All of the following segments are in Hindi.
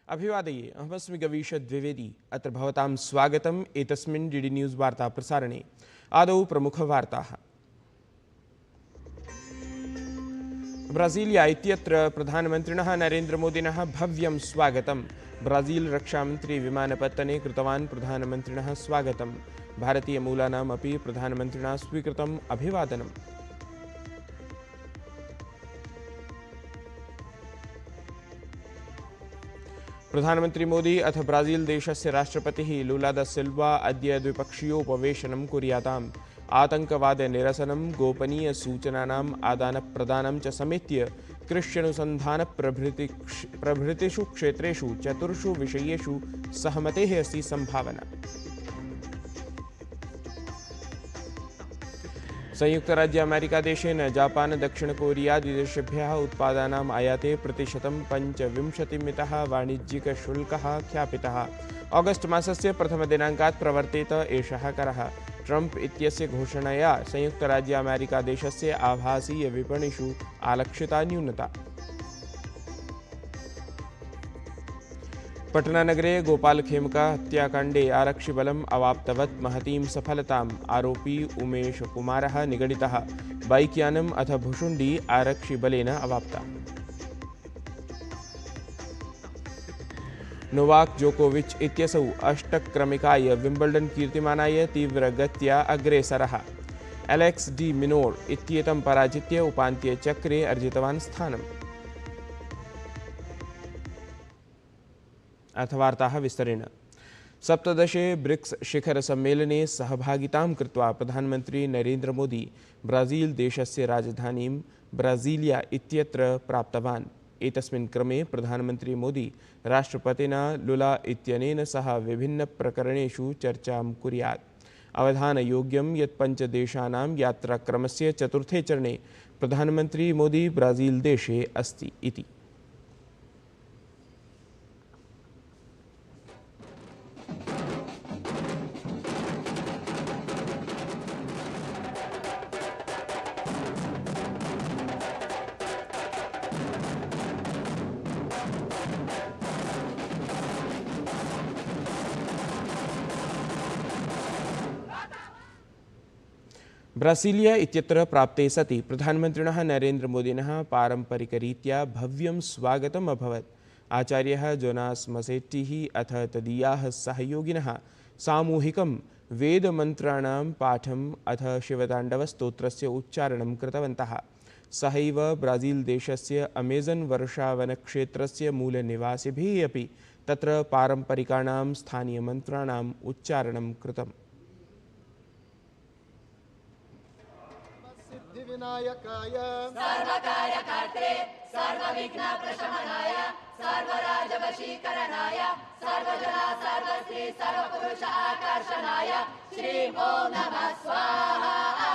अभिवादये अहमस्मि गवीश द्विवेदी अत्र भवतां स्वागतम् एतस्मिन् डीडी न्यूज़ वार्ता प्रसारणे। आदौ प्रमुखवार्ताः। ब्राजीलिया इत्यत्र प्रधानमन्त्रिणः नरेन्द्रमोदिनः भव्यं स्वागतं। ब्राजील रक्षामन्त्री विमानपत्तने कृतवान् प्रधानमन्त्रिणः स्वागतं। भारतीयमूलानाम् अपि प्रधानमन्त्रिणा स्वीकृतम् अभिवादनम्। प्रधानमन्त्री मोदी अथ ब्राजील देशस्य राष्ट्रपतिः लुला दा सिल्वा अद्य द्विपक्षीयोपवेशनं कुर्याताम्। आतङ्कवादनिरसनं, गोपनीयसूचनानाम् आदानप्रदानं च समेत्य कृष्यनुसन्धानप्रभृतिषु क्षेत्रेषु चतुर्षु विषयेषु सहमतेः अस्ति सम्भावना। संयुक्त राज्य अमेरिका देशेन जापान दक्षिण कोरियादिदेशेभ्यः उत्पादानाम् आयाते प्रतिशतं 25% वाणिज्यिकशुल्कः ख्यापितः। ऑगस्ट मासस्य प्रथमदिनाङ्कात् प्रवर्तेत एषः करः। ट्रम्प इत्यस्य घोषणया संयुक्त राज्य अमेरिका देशस्य आभासीय विपणिषु आलक्षिता न्यूनता। पटनानगरे गोपालखेमका हत्याकाण्डे आरक्षिबलम् अवाप्तवत् महतीं सफलताम्। आरोपी उमेश कुमारः निगडितः। बैक्यानम् अथ भुषुण्डी आरक्षिबलेन अवाप्ता। नोवाक जोकोविच इत्यसौ अष्टक्रमिकाय विम्बल्डन् कीर्तिमानाय तीव्रगत्या अग्रेसरः। एलेक्स डी मिनोर इत्येतं पराजित्य उपान्त्यचक्रे अर्जितवान् स्थानम्। अर्थवार्ताः विस्तरेण। 17 ब्रिक्स शिखरसम्मेलने सहभागितां कृत्वा प्रधानमन्त्री नरेन्द्र मोदी ब्राजील देशस्य राजधानीं ब्राजीलिया इत्यत्र प्राप्तवान्। एतस्मिन् क्रमे प्रधानमन्त्री मोदी राष्ट्रपतिना लुला इत्यनेन सह विभिन्नप्रकरणेषु चर्चां कुर्यात्। अवधानयोग्यं यत् 5 देशानां यात्राक्रमस्य चतुर्थे चरणे प्रधानमन्त्री मोदी ब्राजील देशे अस्ति इति। ब्रासीलिया इत्यत्र प्राप्ते सति प्रधानमन्त्रिणः नरेन्द्रमोदिनः पारम्परिकरीत्या भव्यं स्वागतम् अभवत्। आचार्यः जोनास मसेट्टिः अथ तदीयाः सहयोगिनः सामूहिकं वेदमन्त्राणां पाठम् अथ शिवताण्डवस्तोत्रस्य उच्चारणं कृतवन्तः। सहैव ब्राजील देशस्य अमेज़न् वर्षावनक्षेत्रस्य मूलनिवासिभिः अपि तत्र पारम्परिकाणां स्थानीयमन्त्राणाम् उच्चारणं कृतम्। विनायकाय सर्वकार्यकर्त्रे सर्वविघ्नप्रशमनाय सर्वराजवशीकरणाय सर्वजना सर्वश्री सर्वपुरुष आकर्षणाय श्री ओम नमः स्वाहा।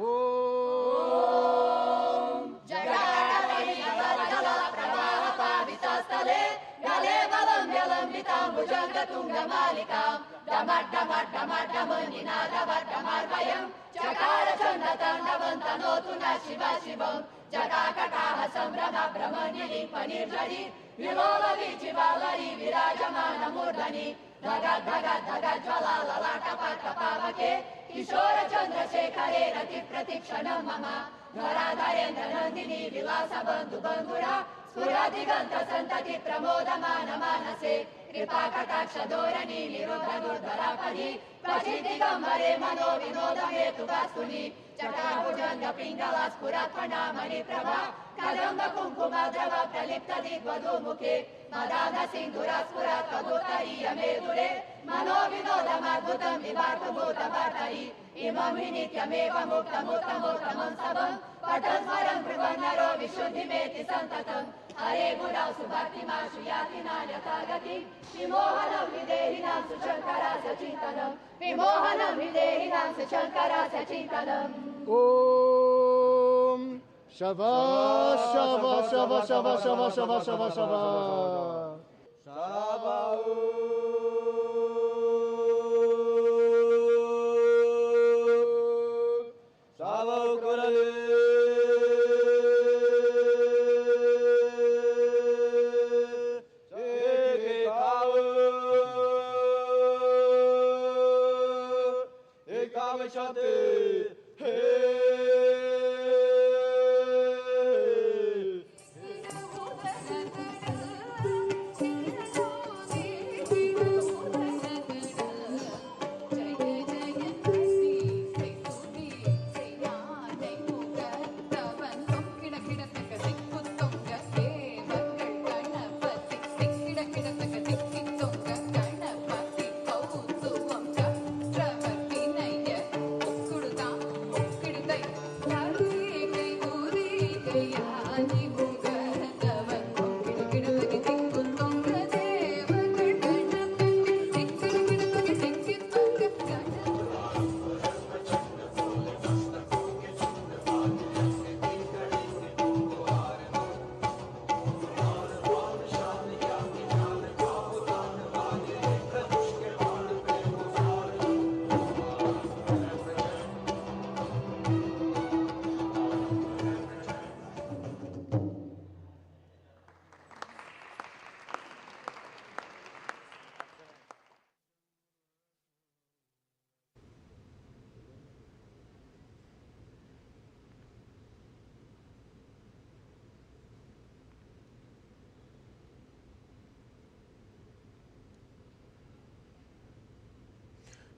ओम जगदानवैर्जलप्रवाहपावितस्थले गले बलं व्यलम्बिताम्बुजङ्गतुङ्गमालिकां डमड्डमड्डमड्डमनिनादवड्डमर्वयं चकार चण्डताण्डवं तनोतु न शिव शिवं जटाकटाह सम्भ्रम भ्रमनिलिम्पनिर्झरि विलोलवीचिवालरि विराजमानमूर्धनि धग धग धग ज्वला ललाटपटपावके किशोर चन्द्रशेखरे रतिप्रतिक्षणं मम धराधरेन्द्र नन्दिनी विलास बन्धु बन्धुरा स्फुरदिगन्त सन्तति प्रमोदमान मानसे कृपा कटाक्ष धोरणी निरुद्ध दुर्धरापरि पशि दिगम्बरे मनो विनोद हेतु वस्तुनि चटाभुजङ्ग पिङ्गला स्फुरत्फणामणि प्रभा कदम्ब कुङ्कुमद्रव प्रलिप्त दिग्वधू मुखे मदान सिन्धुरा स्फुरत् कबूतरीय मेदुरे मनो विनोदमद्भुतं विभातभूतभर्तरि इमं हि नित्यमेव मुक्तमुत्तमोत्तमं सबं पठन् स्मरन् ब्रुवन् नरो विशुद्धिमेति सन्ततम् हरे गुणौ सुभक्तिमाशु याति नान्यथा गतिं विमोहनं विदेहिनां सुशङ्करा सचिन्तनं विमोहनं विदेहिनां सुशङ्करा सचिन्तनम्। ओम शवा शवा शवा शवा शवा शवा शवा शवा शवा आवशते हे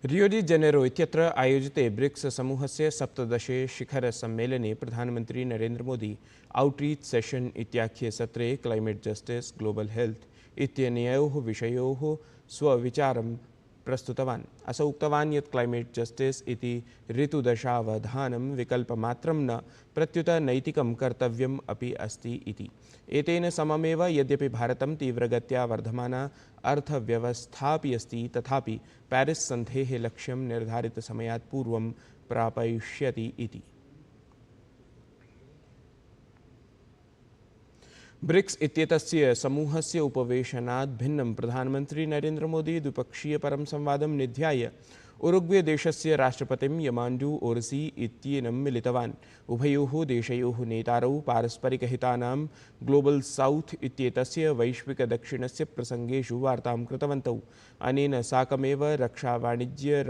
रियो डी जेनेरो इत्यत्र आयोजिते ब्रिक्स समूहस्य 17 शिखरसम्मेलने प्रधानमन्त्री नरेन्द्र मोदी आउटरीच सेशन इत्याख्ये सत्रे क्लाइमेट जस्टिस ग्लोबल हेल्थ इत्यनयोः विषयोः स्वविचारं प्रस्तुतवान्। असौ उक्तवान् यत् क्लाइमेट जस्टिस इति ऋतुदशावधानं विकल्पमात्रं न प्रत्युत नैतिकं कर्तव्यम् अपि अस्ति इति। एतेन सममेव यद्यपि भारतं तीव्रगत्या वर्धमाना अर्थव्यवस्थापि अस्ति तथापि पेरिस् सन्धेः लक्ष्यं निर्धारितसमयात् पूर्वं प्रापयिष्यति इति। ब्रिक्स इत्येतस्य समूहस्य उपवेशनात् भिन्नं प्रधानमन्त्री नरेन्द्र मोदी द्विपक्षीयपरं संवादं निध्याय उरुग्वे देशस्य राष्ट्रपतिं यमाण्डू ओरसी इत्येनं मिलितवान्। उभयोः देशयोः नेतारौ पारस्परिकहितानां ग्लोबल साउथ इत्येतस्य वैश्विकदक्षिणस्य प्रसङ्गेषु वार्तां कृतवन्तौ। अनेन साकमेव रक्षावाणिज्य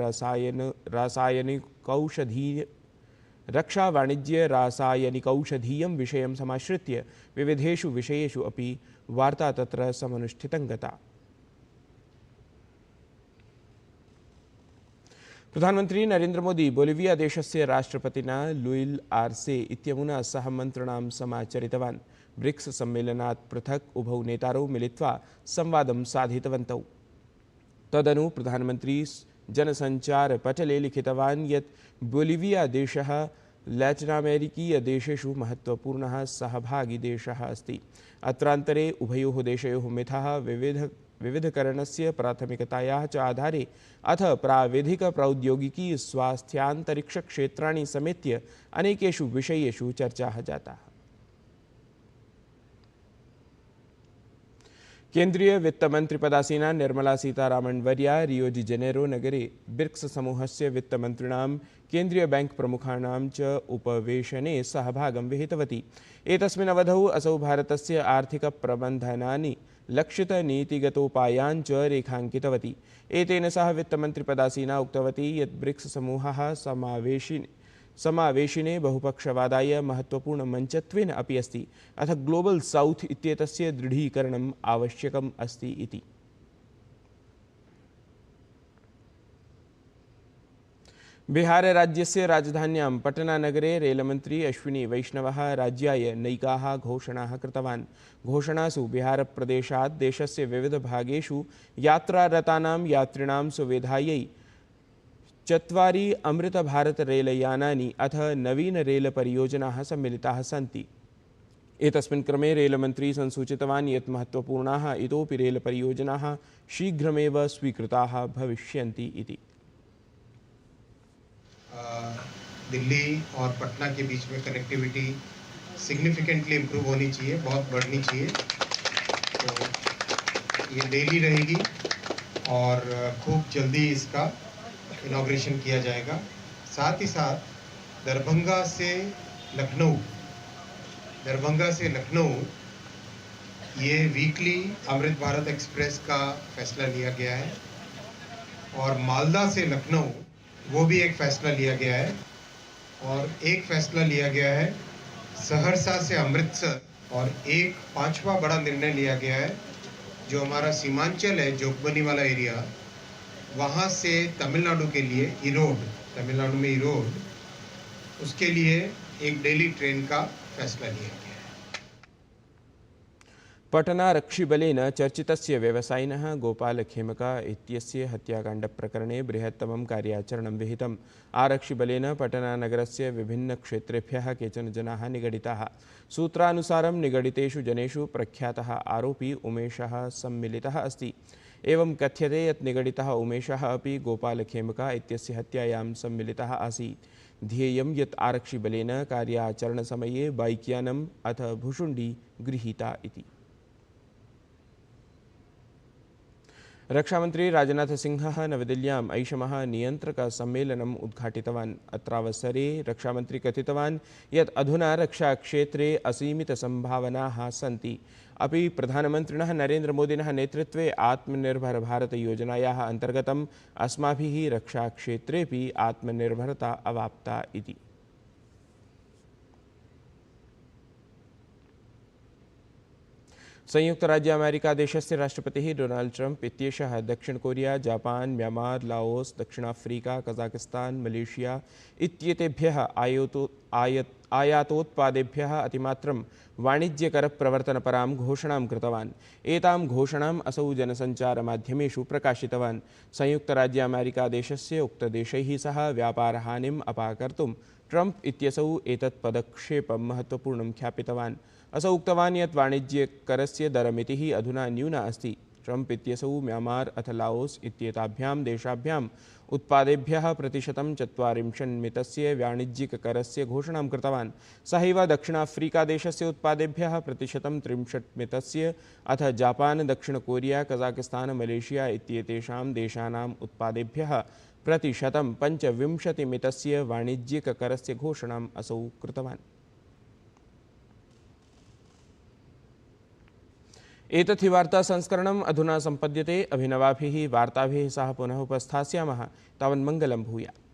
रासायनिकौषधीयं विषयं समाश्रित्य विविधेषु विषयेषु अपि वार्ता तत्र समनुष्ठितं गता। प्रधानमन्त्री नरेन्द्र मोदी बोलिविया देशस्य राष्ट्रपतिना लुइल आर्से इत्यमुना सह मन्त्रणां समाचरितवान्। ब्रिक्स सम्मेलनात् पृथक् उभौ नेतारौ मिलित्वा संवादं साधितवन्तौ। तदनु प्रधानमन्त्री जनसञ्चारपटले लिखितवान् यत् बोलिविया देशः लैटिनामेरिकीयदेशेषु महत्त्वपूर्णः सहभागी देशः अस्ति। अत्रान्तरे उभयोः देशयोः मिथः विविधकरणस्य प्राथमिकतायाः च आधारे अथ प्राविधिकप्रौद्योगिकी स्वास्थ्यान्तरिक्षक्षेत्राणि समेत्य अनेकेषु विषयेषु चर्चाः जाताः। केन्द्रीय वित्तमन्त्रिपदासीना निर्मला सीतारामन् वर्या रियो डी जेनेरो नगरे ब्रिक्स समूहस्य वित्तमन्त्रिणां केन्द्रीय बैंक प्रमुखाणां च उपवेशने सहभागं विहितवती। एतस्मिन् अवधौ असौ भारतस्य आर्थिकप्रबन्धनानि लक्षितनीतिगतोपायान् च रेखाङ्कितवती। एतेन सह वित्तमन्त्रिपदासीना उक्तवती यत् ब्रिक्स समूहः समावेशिने बहुपक्षवादाय महत्त्वपूर्णमञ्चत्वेन अपि अस्ति अथ ग्लोबल साउथ इत्येतस्य दृढीकरणम् आवश्यकम् अस्ति इति। बिहारराज्यस्य राजधान्यां पटनानगरे रेलमन्त्री अश्विनी वैष्णवः राज्याय नैकाः घोषणाः कृतवान्। घोषणासु बिहारप्रदेशात् देशस्य विविधभागेषु यात्रारतानां यात्रिणां सुविधायै 4 अमृतभारतरेलयानानि अथ नवीनरेलपरियोजनाः सम्मिलिताः सन्ति। एतस्मिन् क्रमे रेलमन्त्री संसूचितवान् यत् महत्त्वपूर्णाः इतोपि रेलपरियोजनाः शीघ्रमेव स्वीकृताः भविष्यन्ति इति। दिल्ली और पटना के बीच में कनेक्टिविटी सिग्निफिकेंटली इम्प्रूव होनी चाहिए, बहुत बढ़नी चाहिए। तो ये डेली रहेगी और खूब जल्दी इसका इनॉग्रेशन किया जाएगा। साथ ही साथ दरभंगा से लखनऊ ये वीकली अमृत भारत एक्सप्रेस का फैसला लिया गया है और मालदा से लखनऊ वो भी एक फैसला लिया गया है। और एक फैसला लिया गया है सहरसा से अमृतसर, और एक 5वां बड़ा निर्णय लिया गया है जो हमारा सीमांचल है, जोगबनी वाला एरिया, वहाँ से तमिलनाडु के लिए इरोड, तमिलनाडु में इरोड, उसके लिए एक डेली ट्रेन का फैसला लिया गया है। पटनारक्षिबलेन चर्चितस्य व्यवसायिनः गोपालखेमका इत्यस्य हत्याकाण्डप्रकरणे बृहत्तमं कार्याचरणं विहितम्। आरक्षिबलेन पटनानगरस्य विभिन्नक्षेत्रेभ्यः केचन जनाः निगडिताः। सूत्रानुसारं निगडितेषु जनेषु प्रख्यातः आरोपी उमेशः सम्मिलितः अस्ति। एवं कथ्यते यत् निगडितः उमेशः अपि गोपालखेमका इत्यस्य हत्यायां सम्मिलितः आसीत्। ध्येयं यत् आरक्षिबलेन कार्याचरणसमये बाइक्यानम् अथ भुशुण्डी गृहीता इति। रक्षामंत्री राजनाथ सिंह नवदिल्ल्याम् ऐषमः नियन्त्रकसम्मेलनम् उद्घाटितवान्। अत्रावसरे रक्षामंत्री कथितवान् यत् अधुना रक्षाक्षेत्रे असीमितसम्भावनाः सन्ति। अपि प्रधानमन्त्रिणः नरेन्द्रमोदिनः नेतृत्वे आत्मनिर्भरभारतयोजनायाः अन्तर्गतम् अस्माभिः रक्षाक्षेत्रेऽपि आत्मनिर्भरता अवाप्ता इति। संयुक्त राज्य अमेरिका देशस्य राष्ट्रपतिः डोनाल्ड ट्रम्प इत्येषः दक्षिण कोरिया, जापान, म्यांमार, लाओस, दक्षिण अफ्रीका, कजाकिस्तान, मलेशिया इत्येतेभ्यः आयातोत्पादेभ्यः अतिमात्रं वाणिज्यकरप्रवर्तनपरां घोषणां कृतवान्। एतां घोषणाम् असौ जनसञ्चारमाध्यमेषु प्रकाशितवान्। संयुक्त राज्य अमेरिका देशस्य उक्तदेशैः सह व्यापारहानिम् अपाकर्तुं ट्रम्प इत्यसौ एतत् पदक्षेपं महत्त्वपूर्णं ख्यापितवान्। असौ उक्तवान् यत् वाणिज्यकरस्य दरमितिः अधुना न्यूना अस्ति। ट्रम्प इत्यसौ म्यांमार अथ लाओस इत्येताभ्यां देशाभ्याम् उत्पादेभ्यः %40 वाणिज्यिककरस्य घोषणां कृतवान्। सहैव दक्षिणाफ्रीकादेशस्य उत्पादेभ्यः %30 अथ जापान, दक्षिण कोरिया, कजाकिस्तान, मलेशिया इत्येतेषां देशानाम् उत्पादेभ्यः %25 वाणिज्यिककरस्य घोषणाम् असौ कृतवान्। एतत् हि वार्ता संस्करणम् अधुना सम्पद्यते। अभिनवाभिः वार्ताभिः सह पुनः उपस्थास्यामः। तावन्मङ्गलं भूयात्।